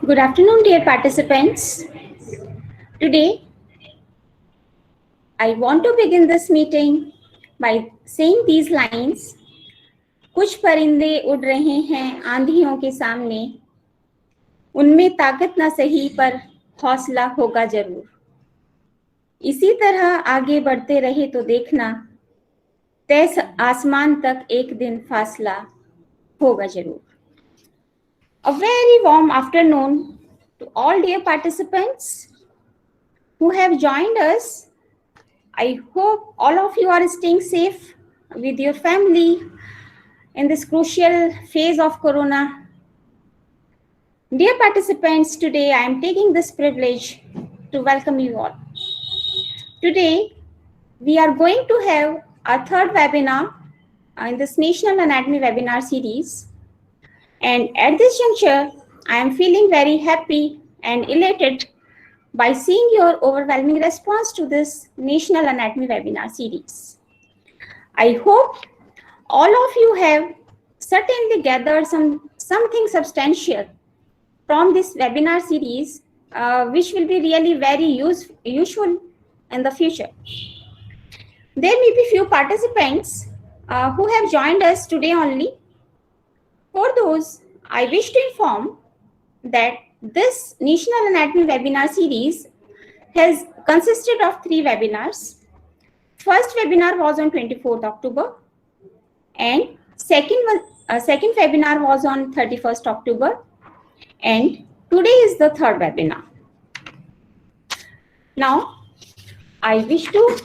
Good afternoon, dear participants. Today, I want to begin this meeting by saying these lines. कुछ परिंदे उड़ रहे हैं आंधियों के सामने, उनमें ताकत ना सही पर हौसला होगा जरूर। इसी तरह आगे बढ़ते रहे तो देखना, तय आसमान तक एक दिन फासला होगा जरूर। A very warm afternoon to all dear participants who have joined us. I hope all of you are staying safe with your family in this crucial phase of Corona. Dear participants, today I am taking this privilege to welcome you all. Today, we are going to have our third webinar in this National Anatomy webinar series. And at this juncture, I am feeling very happy and elated by seeing your overwhelming response to this National Anatomy webinar series. I hope all of you have certainly gathered something substantial from this webinar series, which will be really very useful in the future. There may be few participants who have joined us today only. For those, I wish to inform that this National Anatomy webinar series has consisted of 3 webinars. First webinar was on 24th October and second webinar was on 31st October, and today is the third webinar. Now, I wish to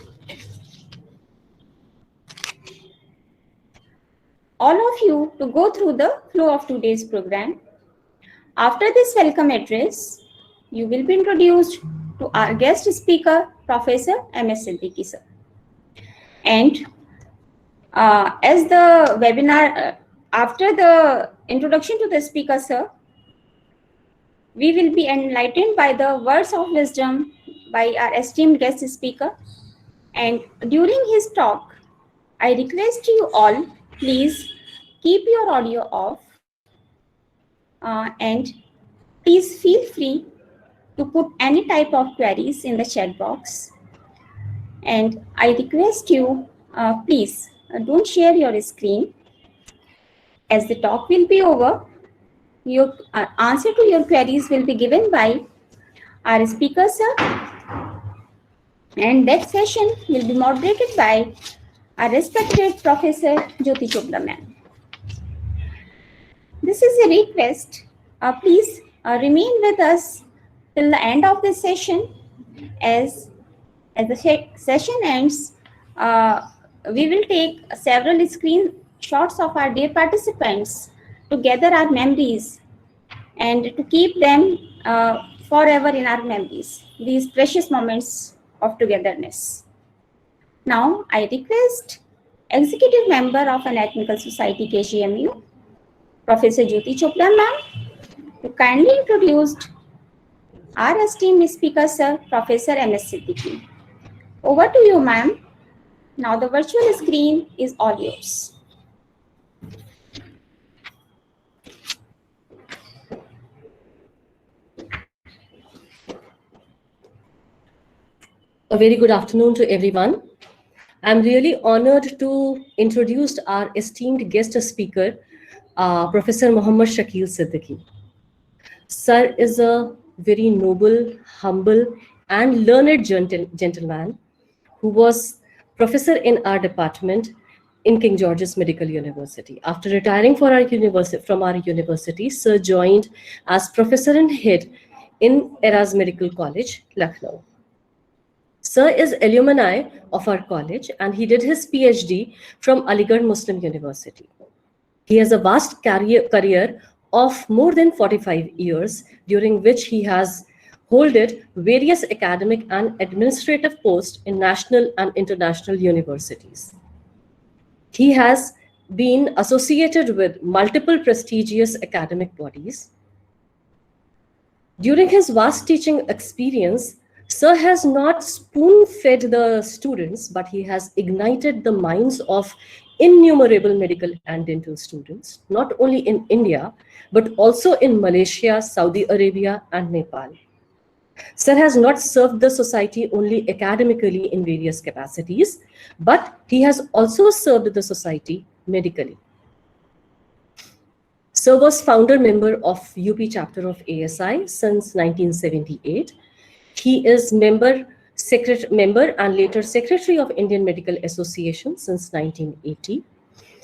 all of you to go through the flow of today's program. After this welcome address, you will be introduced to our guest speaker, Professor M.S. Siddiqui sir. And as the webinar, after the introduction to the speaker sir, we will be enlightened by the words of wisdom by our esteemed guest speaker. And during his talk, I request you all, please keep your audio off and please feel free to put any type of queries in the chat box. And I request you, please don't share your screen. As the talk will be over, your answer to your queries will be given by our speaker sir, and that session will be moderated by our respected Professor Jyoti Chopra ma'am. This is a request. Please remain with us till the end of this session. As the session ends, we will take several screenshots of our dear participants to gather our memories and to keep them forever in our memories, these precious moments of togetherness. Now, I request Executive Member of Anatomical Society, KGMU, Professor Jyoti Chopra ma'am, to kindly introduce our esteemed speaker sir, Professor M.S. Siddiqui. Over to you, ma'am. Now the virtual screen is all yours. A very good afternoon to everyone. I'm really honored to introduce our esteemed guest speaker, Professor Muhammad Shakeel Siddiqui. Sir is a very noble, humble, and learned gentleman who was professor in our department in King George's Medical University. After retiring from our university, Sir joined as professor and head in Eras Medical College, Lucknow. Sir is alumni of our college and he did his PhD from Aligarh Muslim University. He has a vast career of more than 45 years, during which he has holded various academic and administrative posts in national and international universities. He has been associated with multiple prestigious academic bodies. During his vast teaching experience, Sir has not spoon-fed the students, but he has ignited the minds of innumerable medical and dental students, not only in India, but also in Malaysia, Saudi Arabia, and Nepal. Sir has not served the society only academically in various capacities, but he has also served the society medically. Sir was founder member of UP chapter of ASI since 1978. He is member and later secretary of Indian Medical Association since 1980.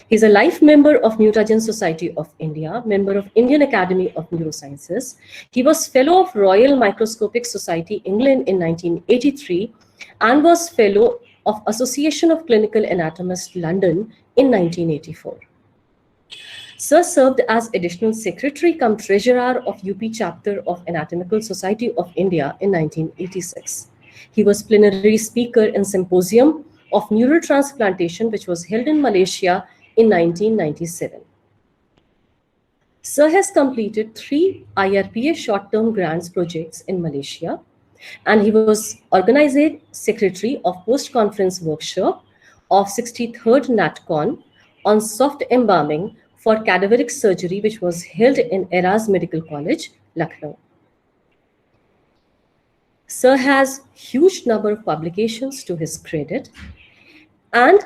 He is a life member of Mutagen Society of India, member of Indian Academy of Neurosciences. He was fellow of Royal Microscopic Society, England in 1983, and was fellow of Association of Clinical Anatomists, London in 1984. Sir served as additional secretary cum treasurer of UP chapter of Anatomical Society of India in 1986. He was plenary speaker in symposium of neural transplantation, which was held in Malaysia in 1997. Sir has completed 3 IRPA short-term grants projects in Malaysia, and he was organizing secretary of post-conference workshop of 63rd NatCon on soft embalming for cadaveric surgery, which was held in Eras Medical College, Lucknow. Sir has huge number of publications to his credit, and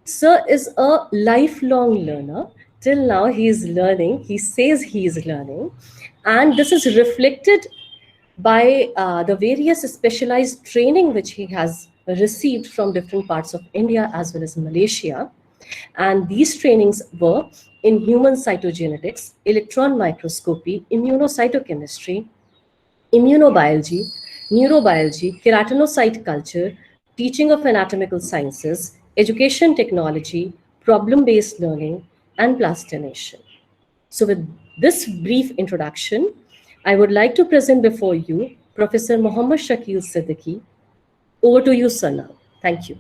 Sir is a lifelong learner. Till now, he is learning. He says he is learning, and this is reflected by the various specialized training which he has received from different parts of India as well as Malaysia. And these trainings were in human cytogenetics, electron microscopy, immunocytochemistry, immunobiology, neurobiology, keratinocyte culture, teaching of anatomical sciences, education technology, problem-based learning, and plastination. So with this brief introduction, I would like to present before you Professor Mohammad Shakeel Siddiqui. Over to you, sir, now. Thank you.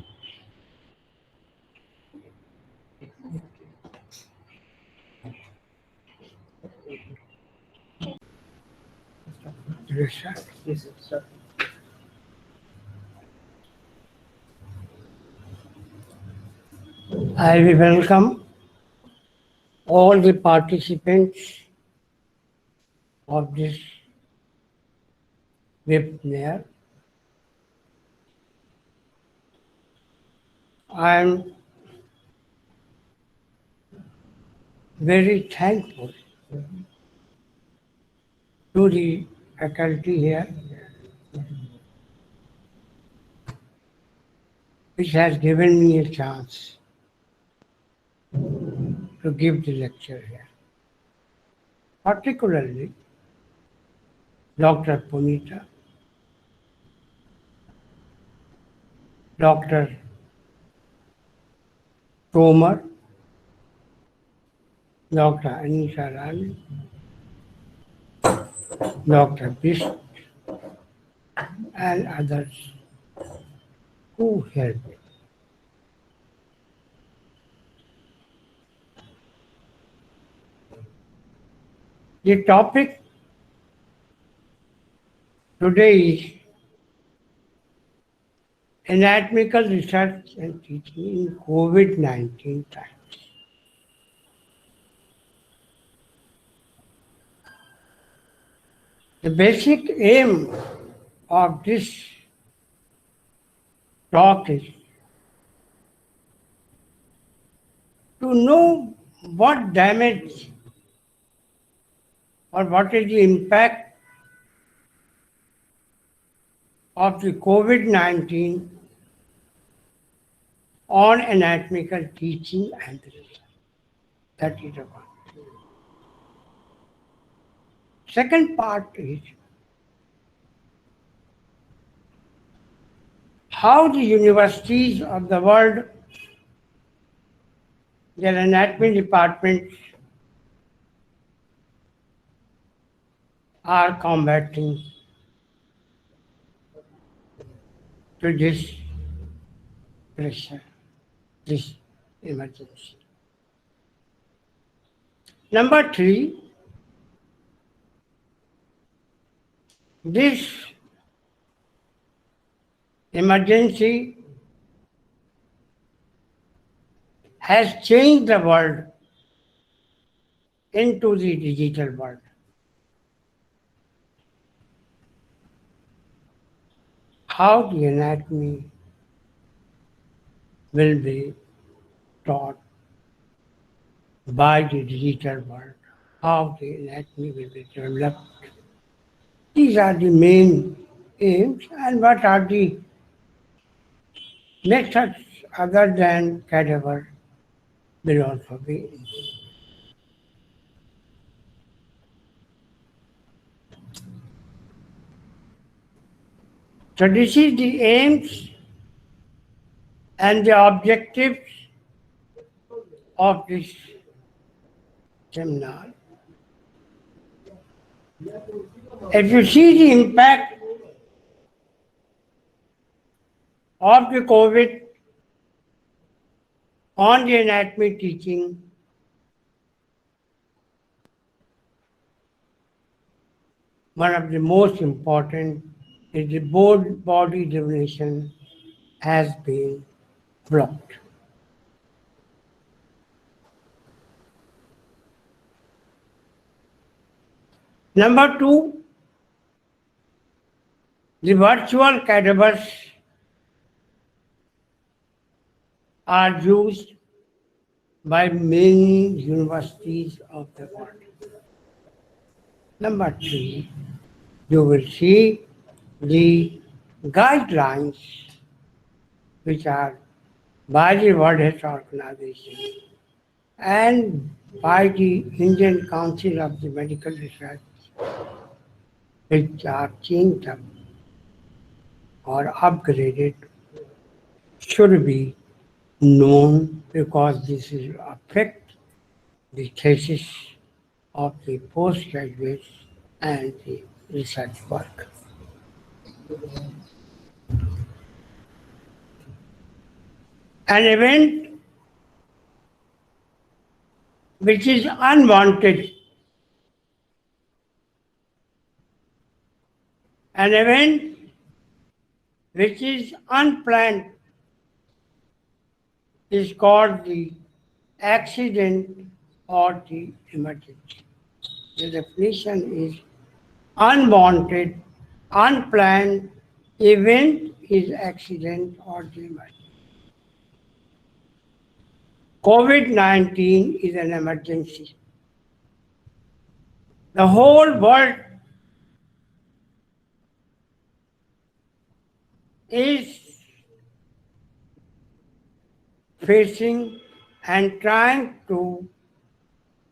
Yes, sir. I will welcome all the participants of this webinar. I am very thankful to the faculty here, which has given me a chance to give the lecture here. Particularly, Dr. Punita, Dr. Tomar, Dr. Anisha Rani, Dr. Bishop, and others who helped. The topic today is anatomical research and teaching in COVID-19 times. The basic aim of this talk is to know what damage or what is the impact of the COVID-19 on anatomical teaching and research. That is the one. Second part is how the universities of the world, their anatomy departments are combating to this pressure, this emergency. Number 3, this emergency has changed the world into the digital world. How the anatomy will be taught by the digital world, how the anatomy will be developed. These are the main aims, and what are the methods other than cadaver will also be. So this is the aims and the objectives of this seminar. If you see the impact of the COVID on the anatomy teaching, one of the most important is the body divination has been blocked. Number two, the virtual cadavers are used by many universities of the world. Number three, you will see the guidelines which are by the World Health Organization and by the Indian Council of the Medical Research, which are changed up or upgraded, should be known because this will affect the thesis of the postgraduates and the research work. An event which is unwanted, an event which is unplanned is called the accident or the emergency. The definition is unwanted, unplanned event is accident or the emergency. COVID-19 is an emergency. The whole world is facing and trying to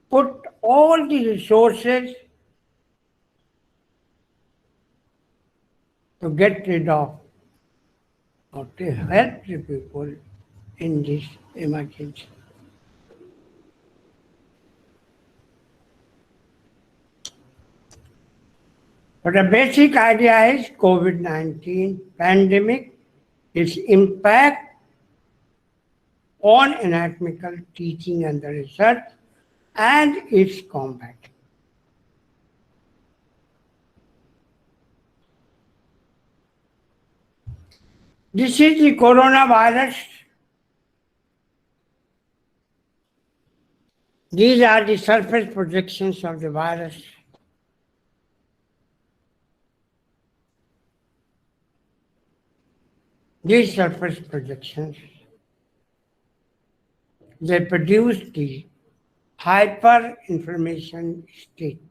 put all the resources to get rid of or to help the people in this emergency. But the basic idea is COVID-19 pandemic, its impact on anatomical teaching and the research and its combat. This is the coronavirus. These are the surface projections of the virus. These surface projections, they produce the hyperinflammation state.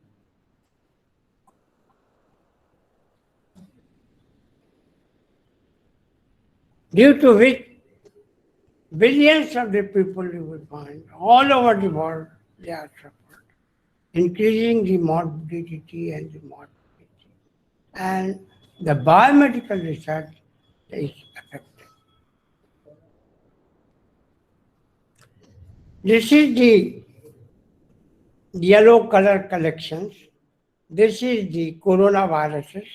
Due to which billions of the people you will find all over the world, they are suffered, increasing the morbidity and the mortality. And the biomedical research is affected. This is the yellow color collections. This is the coronaviruses.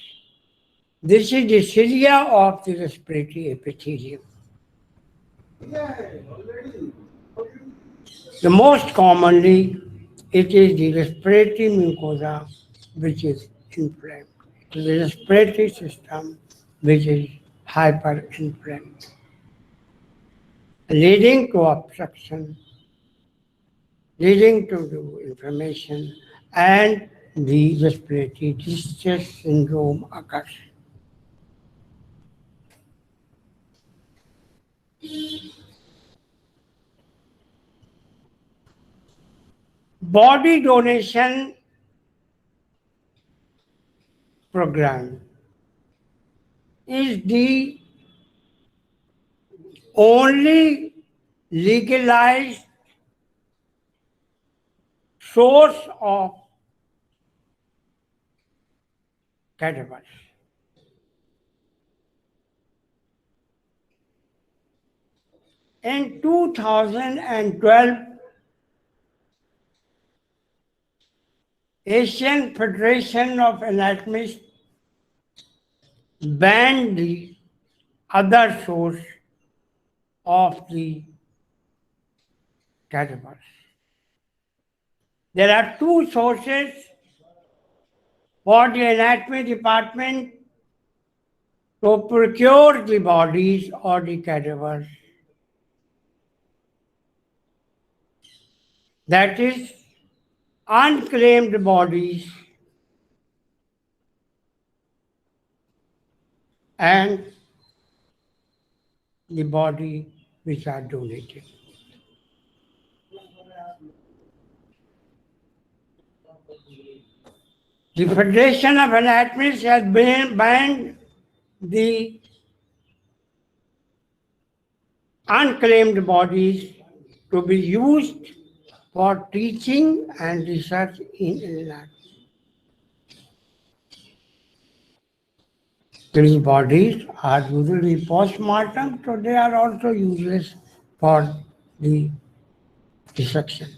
This is the cilia of the respiratory epithelium. The most commonly, it is the respiratory mucosa which is inflamed. It is the respiratory system which is hyperinflamed. leading to obstruction, leading to the inflammation, and the respiratory distress syndrome occurs. Body donation program is the only legalized source of cadavers. In 2012, Asian Federation of Anatomists banned the other source of the cadavers. There are two sources for the anatomy department to procure the bodies or the cadavers. That is, unclaimed bodies and the body which are donated. The Federation of Anatomists has banned the unclaimed bodies to be used for teaching and research in anatomy. These bodies are usually post-mortem, so they are also useless for the dissection.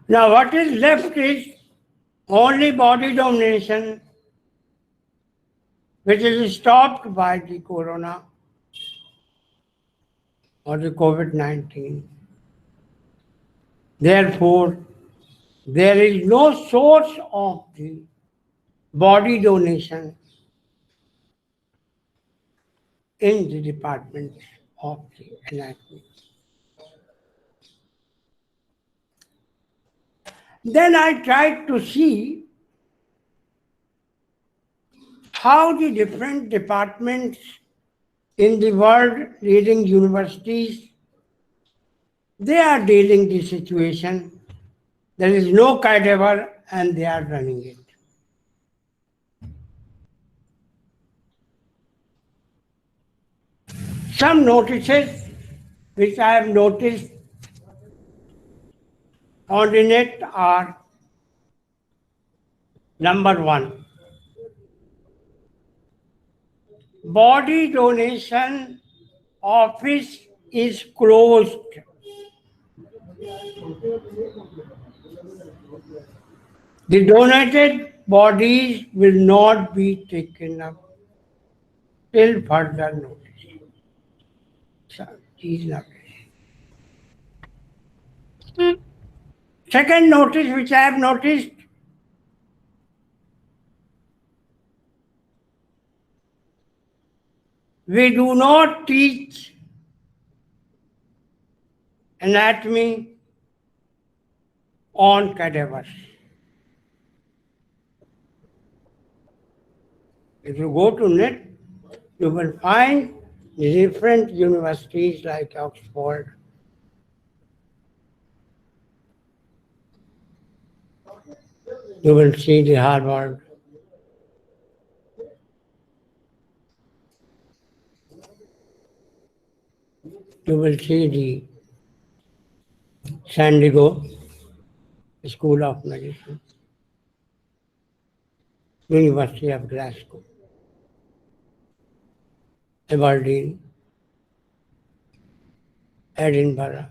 Now what is left is only body donation, which is stopped by the corona or the COVID-19. Therefore, there is no source of the body donation in the department of the anatomy. Then I tried to see how the different departments in the world, leading universities, they are dealing the situation. There is no cadaver and they are running it. Some notices which I have noticed on the net are: number one, body donation office is closed. The donated bodies will not be taken up till further notice. So, these notice. Second notice which I have noticed, we do not teach anatomy on cadavers. If you go to net, you will find different universities like Oxford, you will see the Harvard, you will see the San Diego School of Medicine, University of Glasgow, Aberdeen, Edinburgh.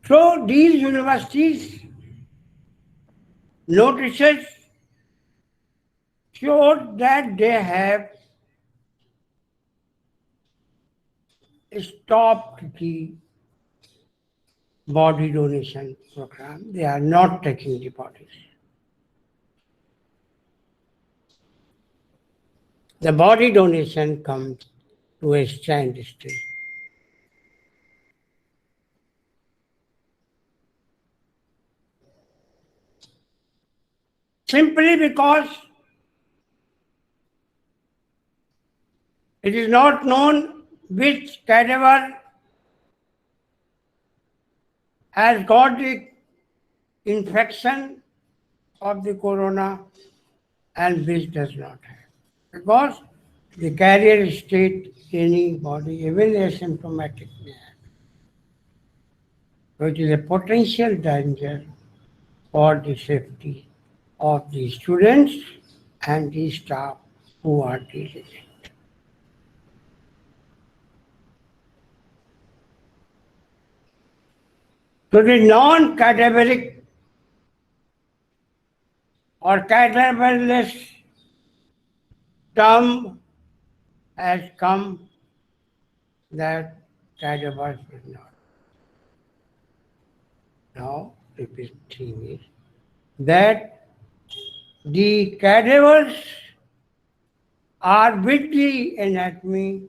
So these universities notices show that they have stopped the body donation program. They are not taking the bodies. the body donation comes to a standstill. Simply because it is not known which cadaver has got the infection of the corona and which does not have. Because the carrier state any body, even asymptomatic may have. So it is a potential danger for the safety of the students and the staff who are dealing with it. So the non-cadaveric or cadaverless term has come that cadavers will not. Now, the big thing is that the cadavers are with the anatomy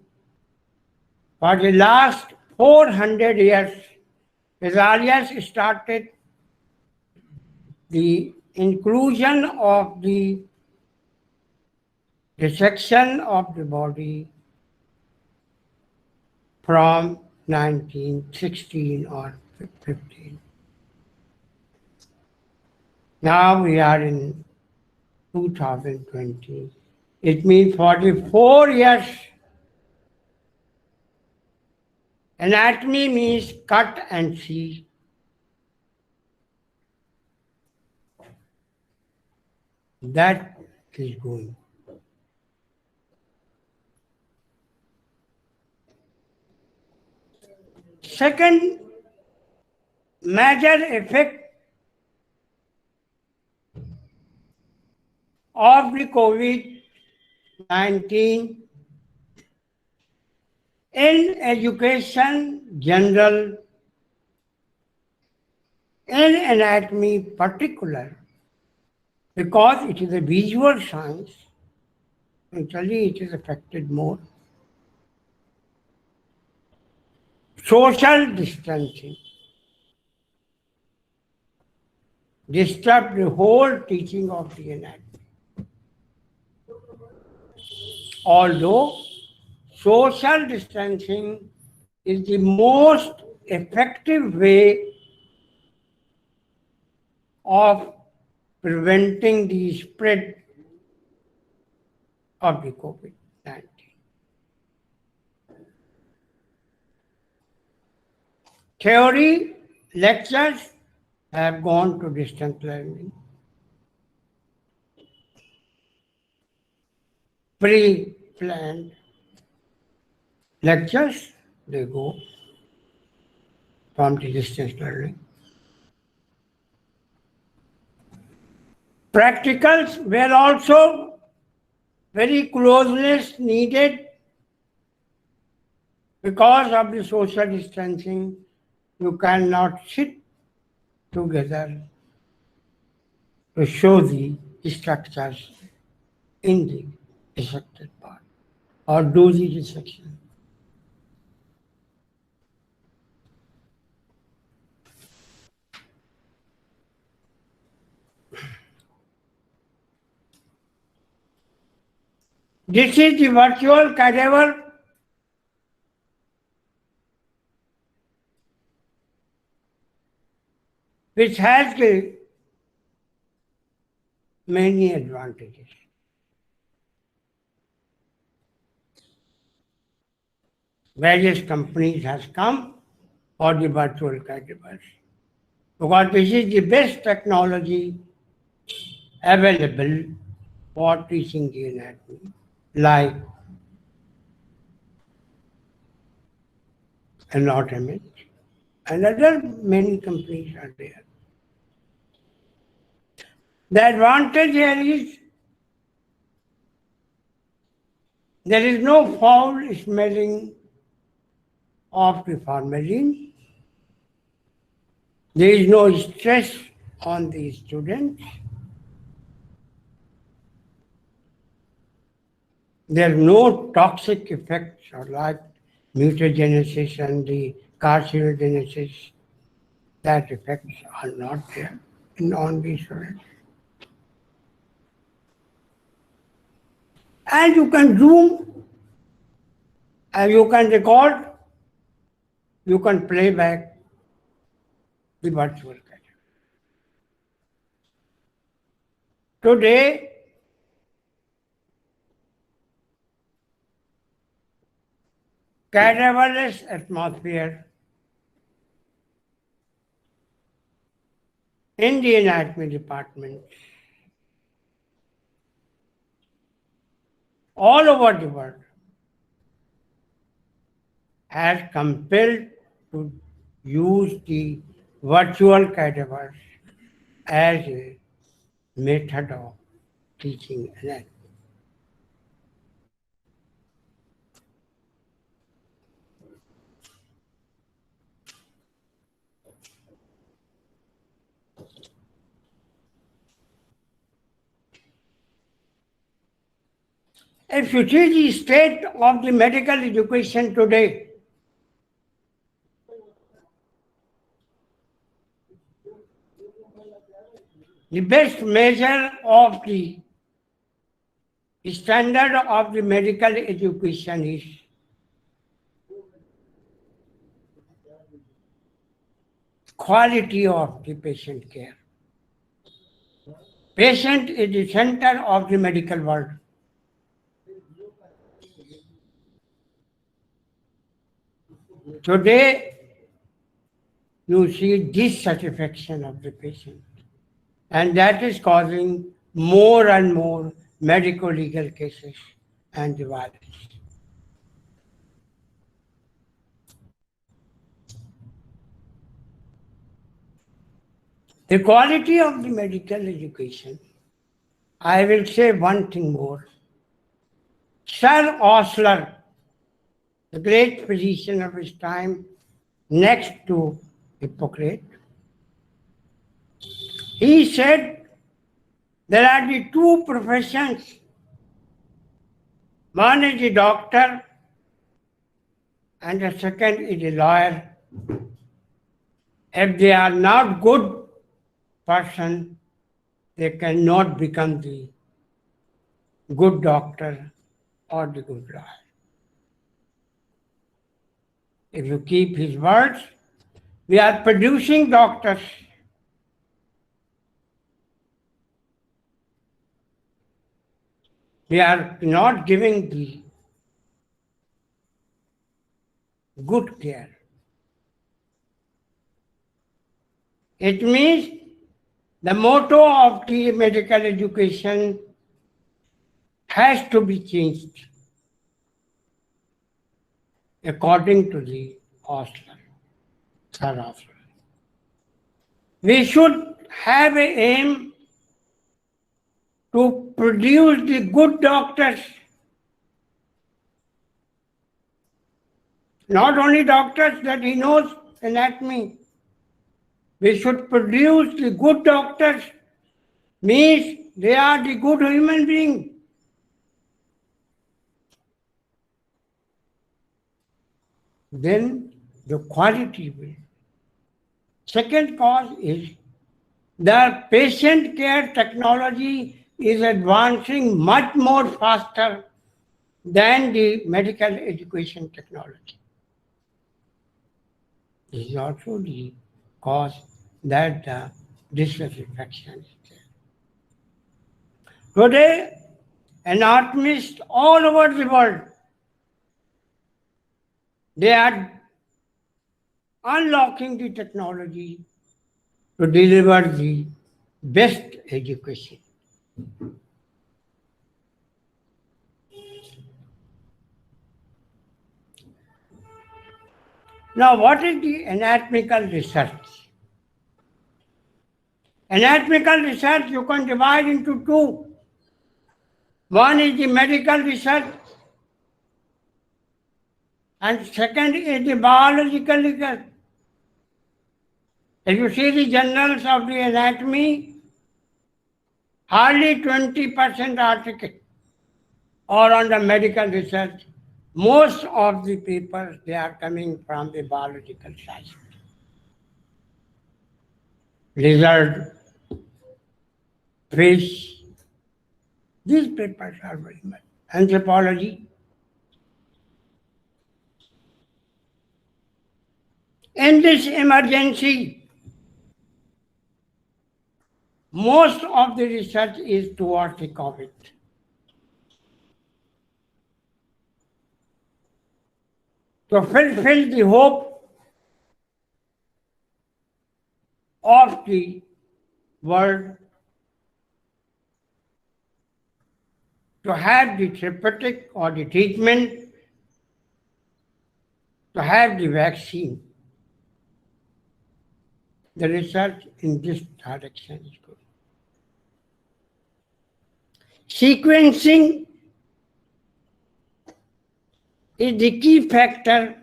for the last 400 years. Vesalius started the inclusion of the dissection of the body from 1916 or 15. Now we are in 2020. It means 44 years. Anatomy means cut and see. That is going. Second major effect of the COVID-19 in education general, in anatomy particular, because it is a visual science, actually it is affected more. Social distancing disturbed the whole teaching of the anatomy. Although social distancing is the most effective way of preventing the spread of the COVID-19. Theory lectures have gone to distance learning. Pre-planned lectures, they go from the distance learning. Practicals were also very closeness needed because of the social distancing. You cannot sit together to show the structures in the dissected part or do the dissection. This is the virtual cadaver which has many advantages. Various companies has come for the virtual cadavers because this is the best technology available for teaching the anatomy, like Anatomy and other many companies are there. The advantage here is there is no foul smelling of the formalin. There is no stress on the students. There are no toxic effects or like mutagenesis and the carcinogenesis. That effects are not there in on these students. And you can zoom, and you can record, you can play back the virtual cadaver. Today, cadaverless atmosphere in the anatomy department all over the world has compelled to use the virtual cadavers as a method of teaching anatomy. If you see the state of the medical education today, the best measure of the standard of the medical education is quality of the patient care. Patient is the center of the medical world. Today, you see dissatisfaction of the patient, and that is causing more and more medico-legal cases and violence. The quality of the medical education, I will say one thing more. Sir Osler, the great physician of his time, next to Hippocrates, he said there are the two professions. One is a doctor and the second is a lawyer. If they are not good person, they cannot become the good doctor or the good lawyer. If you keep his words, we are producing doctors. We are not giving the good care. It means the motto of the medical education has to be changed according to the Osler, Sir Osler. We should have an aim to produce the good doctors. Not only doctors that he knows anatomy. We should produce the good doctors, means they are the good human being. Then the quality will. Second cause is the patient care technology is advancing much more faster than the medical education technology. This is also the cause that the dissatisfaction is there. Today, anatomists all over the world, they are unlocking the technology to deliver the best education. Now, what is the anatomical research? Anatomical research you can divide into two. One is the medical research, and second is the biological research. If you see the journals of the anatomy, hardly 20% article or on the medical research, most of the papers, they are coming from the biological science. Lizard, fish, these papers are very much. Anthropology. In this emergency, most of the research is towards the COVID. To fulfill the hope of the world, to have the therapeutic or the treatment, to have the vaccine. The research in this direction is good. Sequencing is the key factor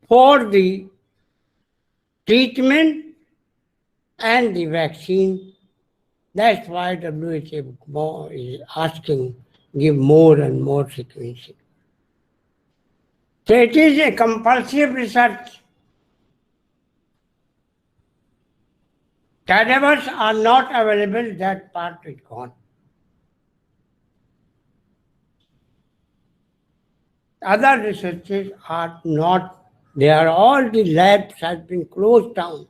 for the treatment and the vaccine. That's why WHO is asking, give more and more sequencing. So it is a compulsive research. Cadavers are not available, that part is gone. Other researches are not, they are all the labs have been closed down.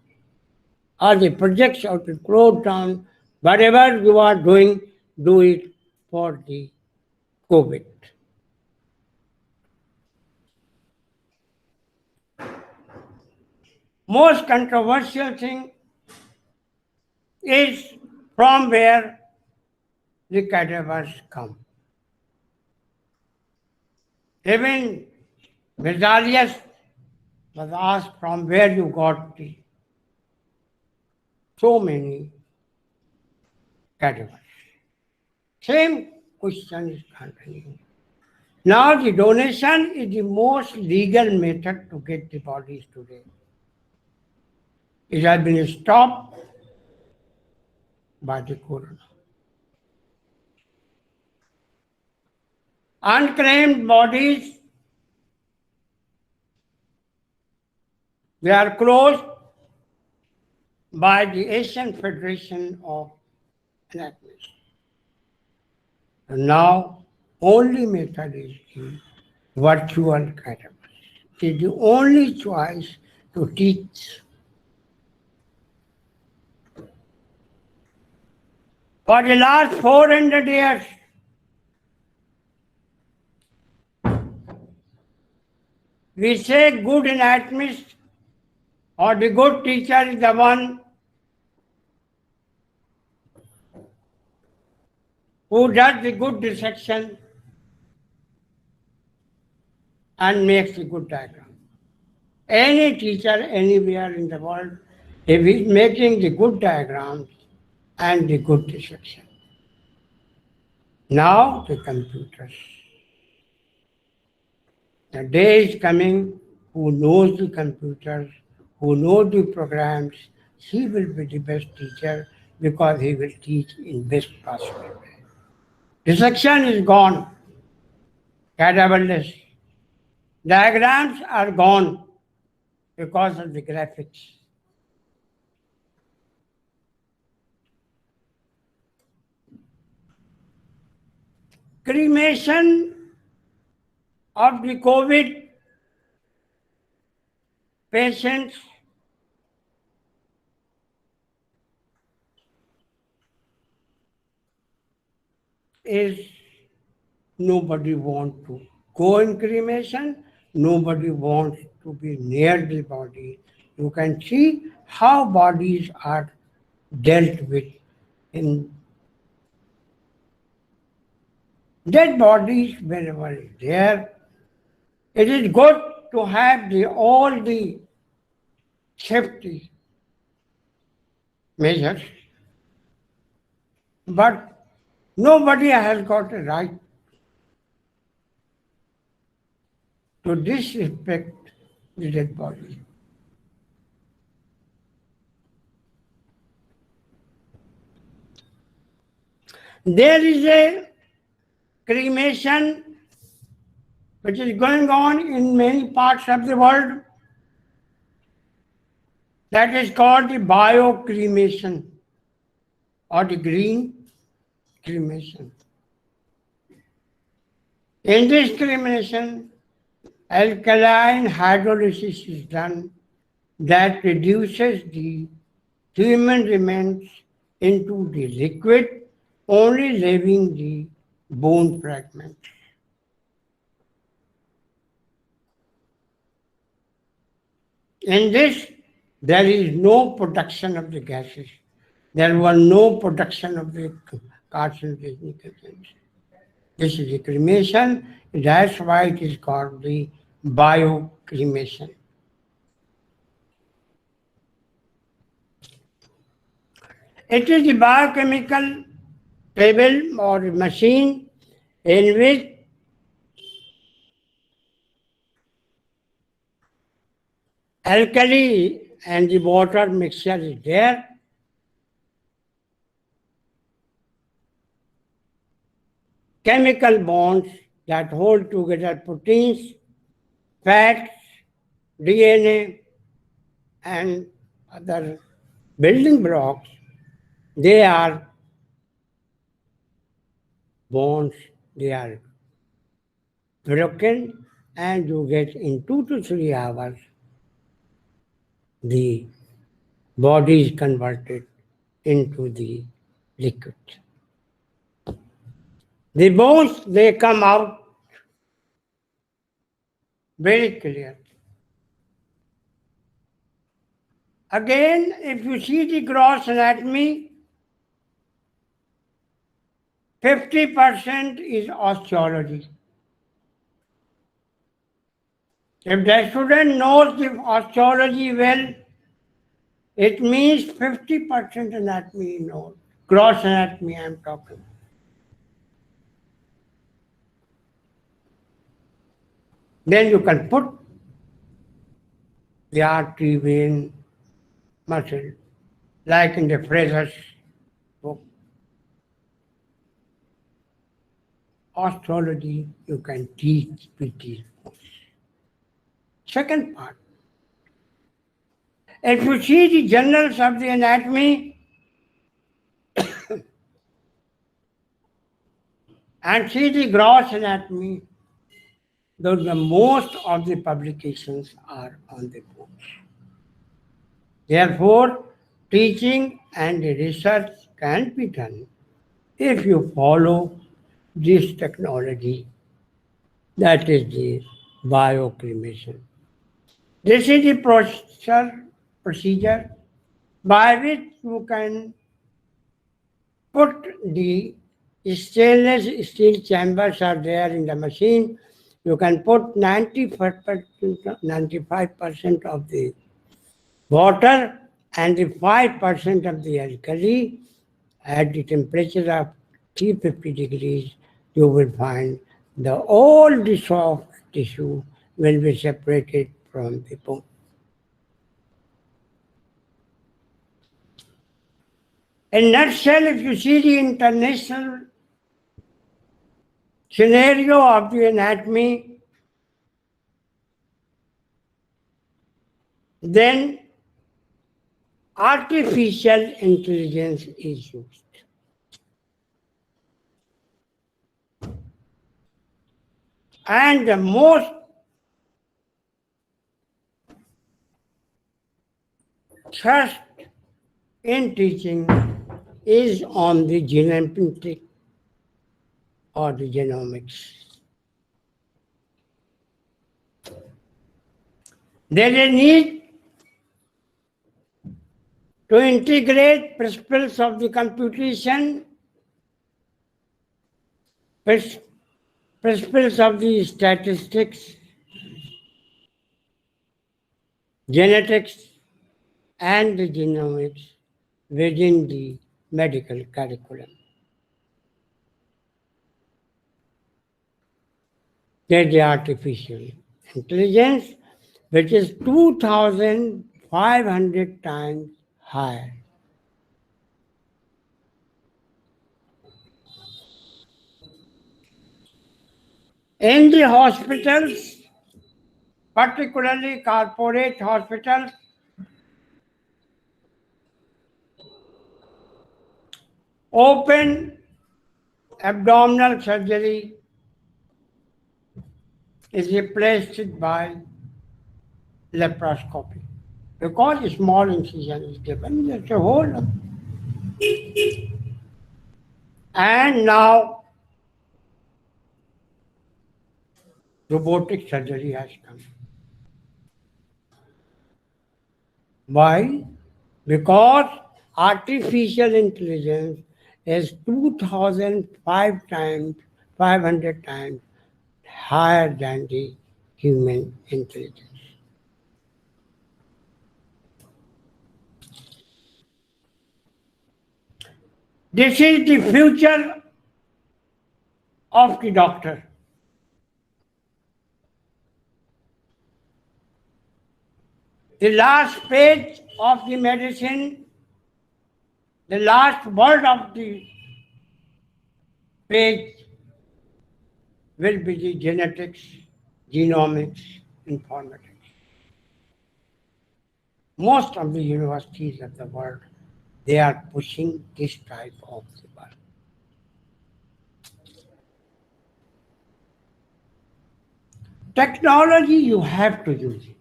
All the projects have been closed down. Whatever you are doing, do it for the COVID. Most controversial thing is from where the cadavers come. Even Vesalius was asked from where you got the so many cadavers. Same question is continuing. Now the donation is the most legal method to get the bodies today. It has been stopped by the corona. Unclaimed bodies, they are closed by the Asian Federation of Anatomy. And now, only method is the virtual cadavers. It is the only choice to teach. For the last 400 years, we say good anatomist or the good teacher is the one who does the good dissection and makes the good diagram. Any teacher anywhere in the world, if he is making the good diagrams and the good dissection. Now the computers. The day is coming who knows the computers, who knows the programs, he will be the best teacher because he will teach in best possible way. Dissection is gone, cadaverless. Diagrams are gone because of the graphics. Cremation of the COVID patients is nobody wants to go in cremation, nobody wants to be near the body. You can see how bodies are dealt with in dead bodies wherever is there. It is good to have all the safety measures, but nobody has got a right to disrespect the dead body. There is a cremation which is going on in many parts of the world. That is called the biocremation or the green cremation. In this cremation, alkaline hydrolysis is done that reduces the human remains into the liquid, only leaving the bone fragments. In this, there is no production of the gases. There was no production of the carcinogenic agents. This is the cremation. That's why it is called the biocremation. It is the biochemical table or machine in which alkali and the water mixture is there. Chemical bonds that hold together proteins, fats, DNA, and other building blocks, they are bonds, they are broken, and you get in 2 to 3 hours, the body is converted into the liquid. The bones, they come out very clear. Again, if you see the gross anatomy, 50% is osteology. If the student knows the osteology well, it means 50% anatomy knows. Gross anatomy I am talking. Then you can put the artery, vein, muscle, like in the Fraser's book. Osteology you can teach with these books. Second part. If you see the journals of the anatomy and see the gross anatomy, those the most of the publications are on the books. Therefore, teaching and research can be done if you follow this technology, that is the biocremation. This is the procedure by which you can put the stainless steel chambers are there in the machine. You can put 95% of the water and the 5% of the alkali at the temperature of 350 degrees. You will find all the soft tissue will be separated from the bone. In a nutshell, if you see the international scenario of the anatomy, then artificial intelligence is used. And the most thrust in teaching is on the genetic or the genomics. There is a need to integrate principles of the computation, principles of the statistics, genetics, and the genomics within the medical curriculum. There's the artificial intelligence, which is 2,500 times higher. In the hospitals, particularly corporate hospitals, open abdominal surgery is replaced by laparoscopy. Because a small incision is given, it's a hole. And now robotic surgery has come. Why? Because artificial intelligence is 500 times higher than the human intelligence. This is the future of the doctor. The last page of the medicine, the last word of the page will be the genetics, genomics, informatics. Most of the universities of the world, they are pushing this type of the work. Technology, you have to use it.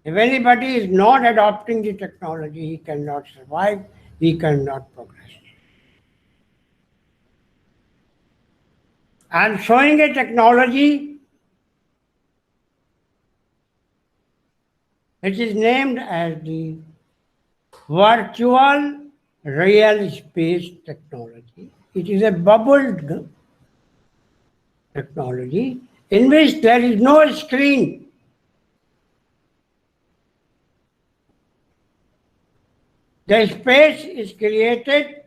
If anybody is not adopting the technology, he cannot survive, he cannot progress. I am showing a technology which is named as the virtual real space technology. It is a bubbled technology in which there is no screen. The space is created,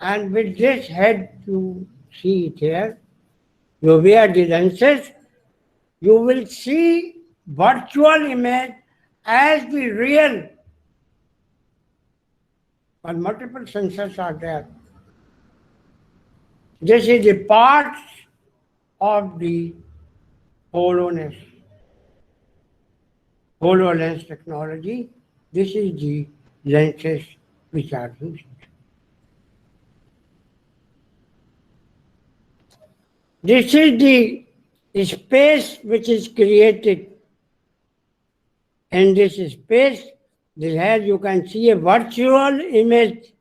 and with this head, you see it here, you wear the lenses, you will see virtual image as the real, but multiple sensors are there. This is the parts of the HoloLens technology. This is the lenses which are used. This is the space which is created. In this space, here you can see a virtual image,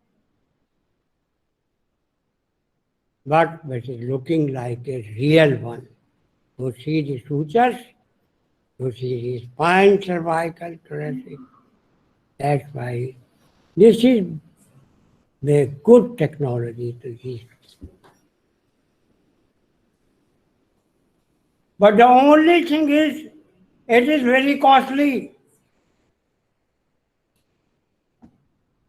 but which is looking like a real one. You see the sutures, you see the spine, cervical, thoracic. That's why this is the good technology to use. But the only thing is, it is very costly.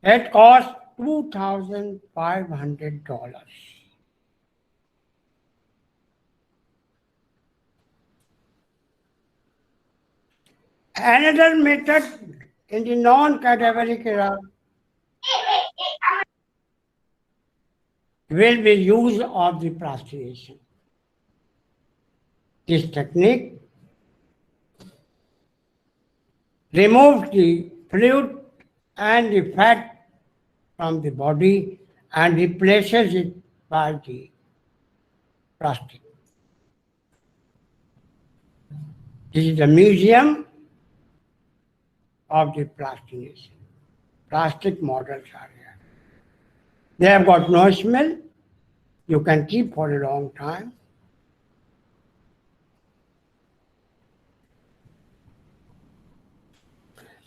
It costs $2,500. Another method in the non-cadaveric era will be use of the plastination. This technique removes the fluid and the fat from the body and replaces it by the plastic. This is the museum of the plastination. Plastic models are here. They have got no smell. You can keep for a long time.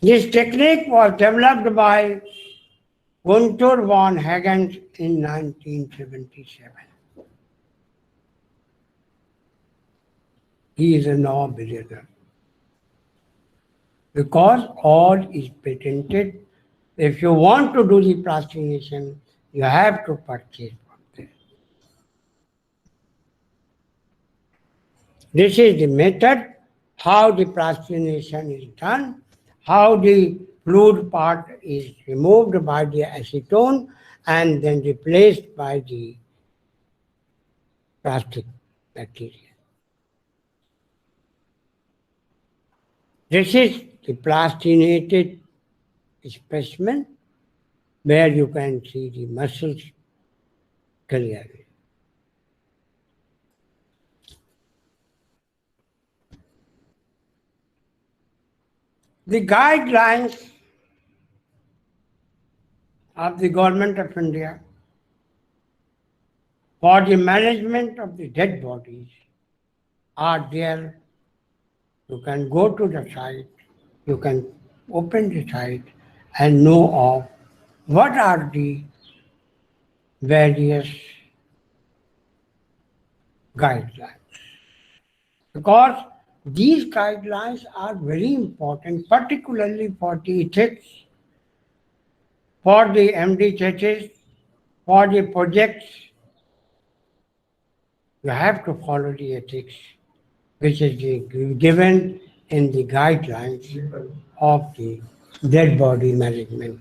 This technique was developed by Gunther von Hagens in 1977. He is a no-billionaire. Because all is patented. If you want to do the plastination, you have to purchase from there. This is the method, how the plastination is done, how the fluid part is removed by the acetone and then replaced by the plastic. material. This is the plastinated specimen where you can see the muscles clearly. The guidelines of the Government of India for the management of the dead bodies are there. You can go to the site, you can open the site and know of what are the various guidelines. Because these guidelines are very important, particularly for the ethics, for the MD for the projects. You have to follow the ethics, which is given in the guidelines of the dead body management.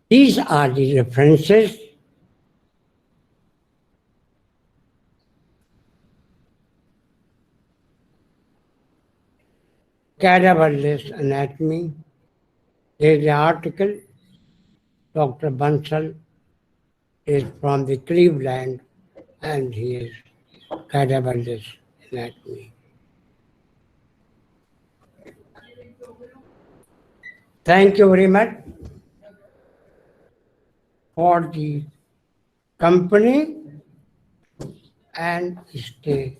These are the references. Cadaver-less anatomy. There is an article. Dr. Bansal is from the Cleveland and he is cadaver-less anatomy. Thank you very much for the company and stay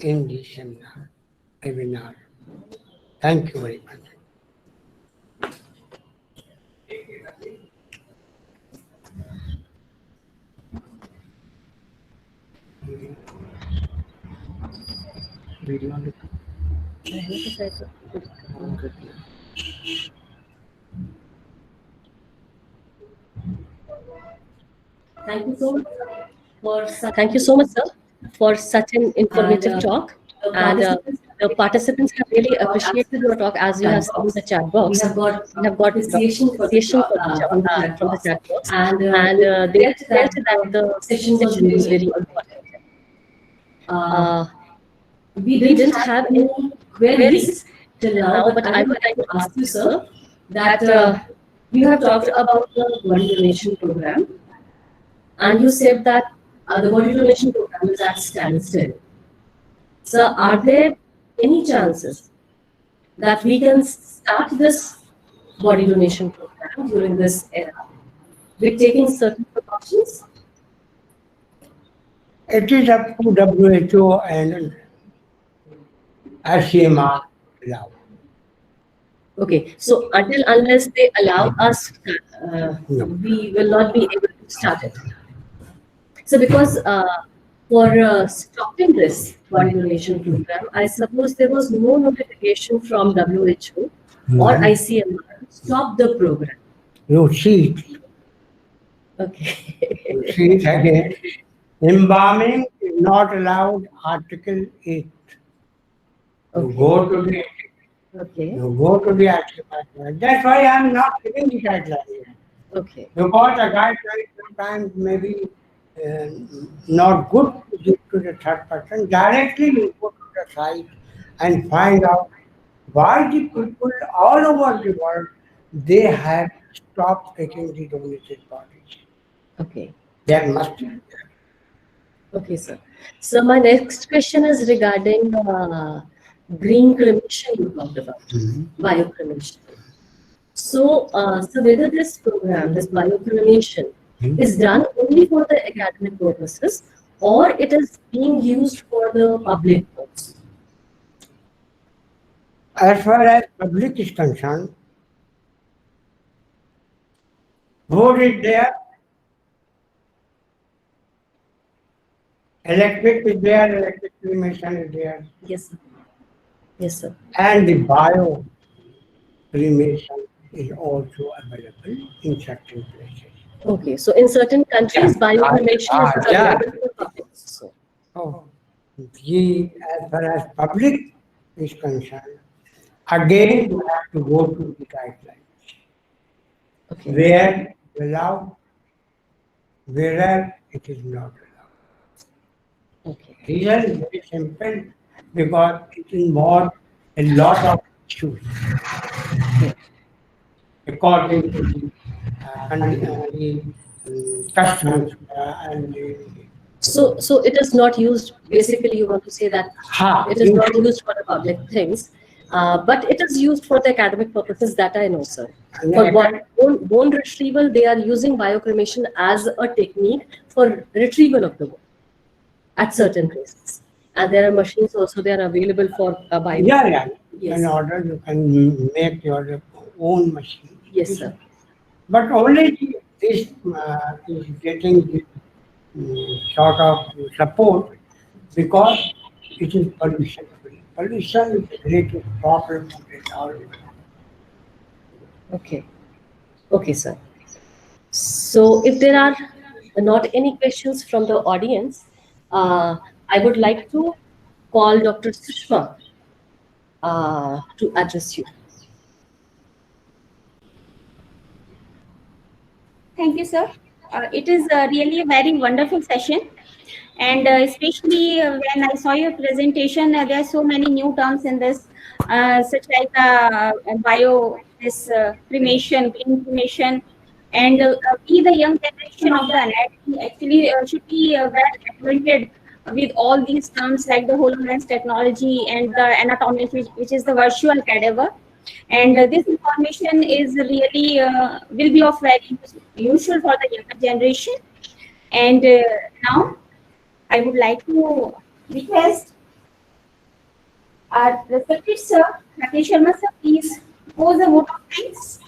in the seminar, webinar. Thank you very much. Thank you so much, sir, for such an informative talk. And the participants have really appreciated your talk, as you have seen the chat box. We have got appreciation from the chat box, and they felt that the session was very important. We didn't have any queries till now, but I would like to ask you, sir, that you have talked about the body donation program, and you said that the body donation program is at standstill. So, are there any chances that we can start this body donation program during this era with taking certain precautions? It is up to WHO and ICMR allow. Okay, so unless they allow us, No. we will not be able to start it. So because for stopping this body donation program, I suppose there was no notification from WHO or ICMR to stop the program. You see it. Okay. You see it again. Embalming is not allowed, Article 8. You go to the ICMR. That's why I am not giving the guidelines. Okay. Because the guidelines sometimes may be not good to give to the third person. Directly you go to the site and find out why the people all over the world, they have stopped taking the donated bodies. Okay. There must be. Okay, sir. So my next question is regarding green cremation you talked about, biocremation. So, so whether this program, this biocremation, is done only for the academic purposes, or it is being used for the public purpose? As far as public is concerned, wood is there, electric is there, electric cremation is there, Yes, sir. Yes, sir. and the bio cremation is also available in certain places. Okay, so in certain countries, biocremation is available for public. So, So, as far as public is concerned, again you have to go to the guidelines. Okay. where allowed, where it is not allowed. Okay. Reason is very simple because it involves a lot of issues according to the customs and the So it is not used. Basically, you want to say that it is not used for the public things, but it is used for the academic purposes. That I know, sir. For bone retrieval, they are using biocremation as a technique for retrieval of the bone at certain places, and there are machines also. They are available for bio. Yeah. Yes. In order you can make your own machine. Yes, sir. But only this is getting this sort of support because it is pollution free. Pollution is the greatest problem of it all. Okay. Okay, sir. So if there are not any questions from the audience, I would like to call Dr. Sushma to address you. Thank you, sir. It is really a very wonderful session. And especially when I saw your presentation, there are so many new terms in this, such like cremation, green cremation, and we, the young generation of the anatomy, actually should be well acquainted with all these terms like the HoloLens technology and the anatomy, which is the virtual cadaver. And this information is really will be of very useful for the younger generation. And now I would like to request our respected sir, Rakesh Sharma sir, please pose a vote of thanks.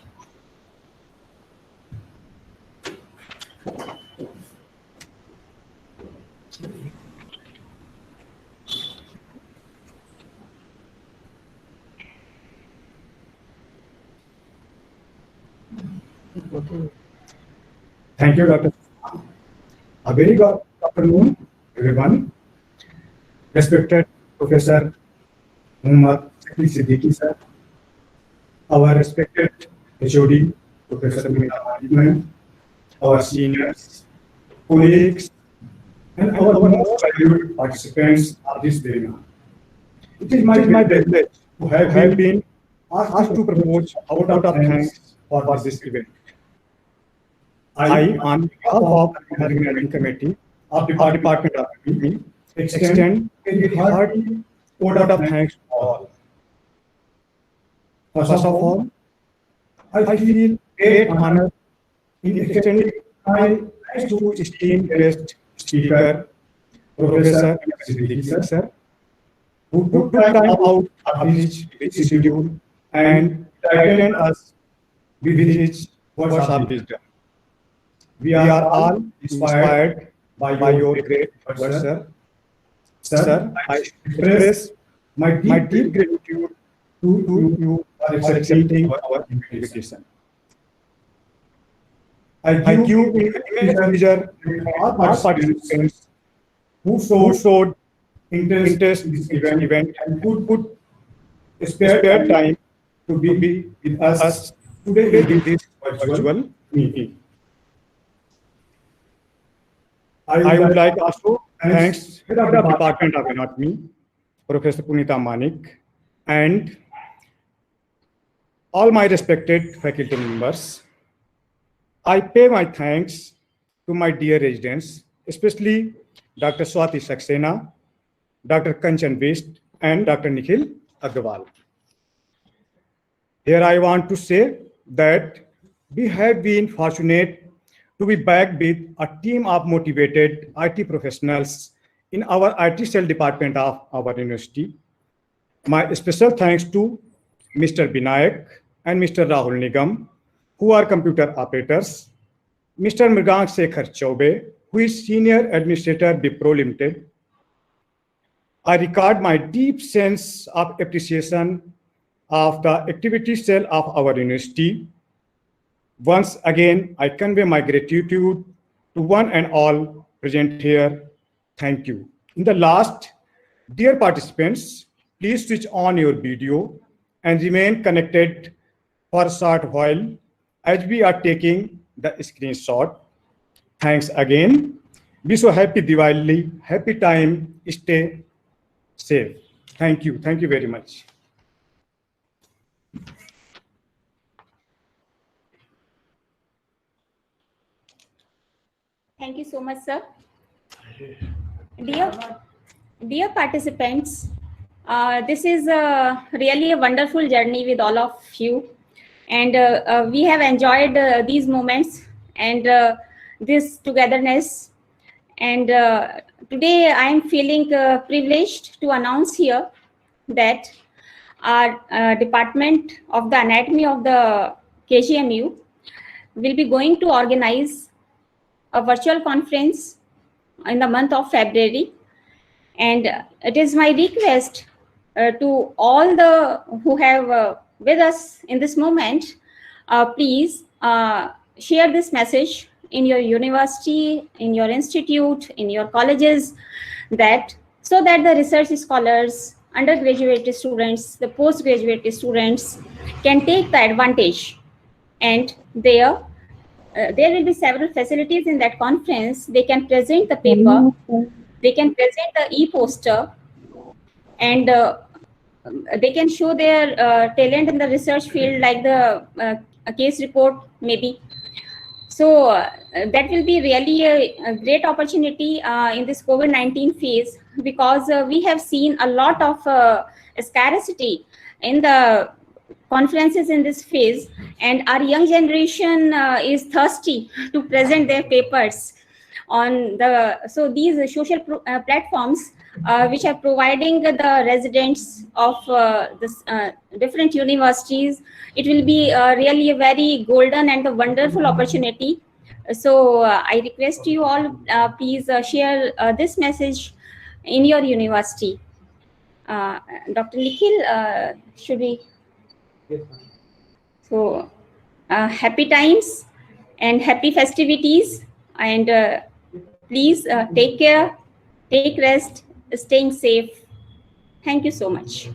Thank you, Dr. A very good afternoon, everyone. Respected Professor Muhammad Shakil Siddiqui sir, our respected HOD, Professor Punita Manik, our seniors, colleagues, and our most valued participants of this webinar. It is my privilege to have been asked to propose a vote of thanks for this event. I, on behalf of the Organizing Committee of the Department of Agri, extend a hearty vote of thanks to all. First of all, I feel great honor in extending my thanks to esteemed guest speaker, Professor Siddiqui sir, who took time out of his busy schedule and enlightened us with his words of wisdom. We are all inspired by your great words, sir. Sir, I express my deep gratitude to you for accepting our invitation. I give immense pleasure to all participants who showed interest in this event and could spare time to be with us today in this virtual meeting. I would like also thanks Head of the Department of Anatomy, Professor Punita Manik, and all my respected faculty members. I pay my thanks to my dear residents, especially Dr. Swati Saxena, Dr. Kanchan Bist, and Dr. Nikhil Agrawal. Here I want to say that we have been fortunate to be back with a team of motivated IT professionals in our IT cell department of our university. My special thanks to Mr. Binayak and Mr. Rahul Nigam, who are computer operators, Mr. Mrigank Sekhar Chaube, who is Senior Administrator, Wipro Limited. I record my deep sense of appreciation of the activity cell of our university. Once again, I convey my gratitude to one and all present here. Thank you. In the last, dear participants, please switch on your video and remain connected for a short while as we are taking the screenshot. Thanks again. Wish you happy Diwali, happy time, stay safe. Thank you. Thank you very much. Thank you so much, sir. Dear participants, this is really a wonderful journey with all of you. And we have enjoyed these moments and this togetherness. And today I am feeling privileged to announce here that our Department of the Anatomy of the KGMU will be going to organize a virtual conference in the month of February. And it is my request to all the who have with us in this moment, please share this message in your university, in your institute, in your colleges, that so that the research scholars, undergraduate students, the postgraduate students can take the advantage. And there will be several facilities in that conference. They can present the paper, they can present the e-poster, and they can show their talent in the research field, like the a case report maybe. So that will be really a great opportunity in this COVID-19 phase, because we have seen a lot of scarcity in the conferences in this phase, and our young generation is thirsty to present their papers on the, so these social platforms which are providing the residents of this different universities, it will be really a very golden and a wonderful opportunity. So I request you all, please share this message in your university. Dr. Nikhil, should we? Yes, So happy times and happy festivities, and please take care, take rest, staying safe. Thank you so much.